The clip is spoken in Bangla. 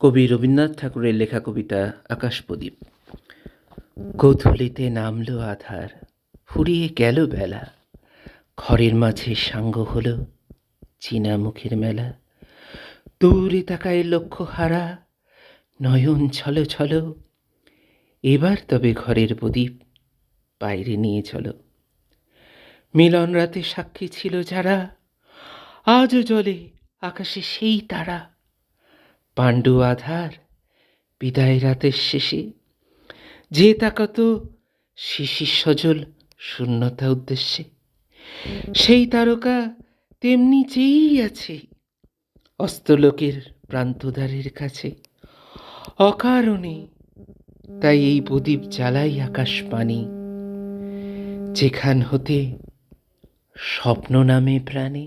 কবি রবীন্দ্রনাথ ঠাকুরের লেখা কবিতা আকাশপ্রদীপ। গোধূলিতে নামলো আধার, ফুরিয়ে গেল বেলা, ঘরের মাঝে সাঙ্গ হলো চীনা মুখের মেলা। দূরে তাকায় লক্ষ্য হারা, নয়ন ছলো ছলো, এবার তবে ঘরের প্রদীপ বাইরে নিয়ে চলো। মিলন রাতে সাক্ষী ছিল যারা, আজও জ্বলে আকাশে সেই তারা। পাণ্ডু আধার বিদায় রাতের শেষে, যে তাকাতো শিশির সজল শূন্যতা উদ্দেশ্যে, সেই তারকা তেমনি চেয়েই আছে অস্তলোকের প্রান্তদ্বারের কাছে। অকারণে তাই এই প্রদীপ জ্বালাই আকাশ পানে, যেখান হতে স্বপ্ন নামে প্রাণে।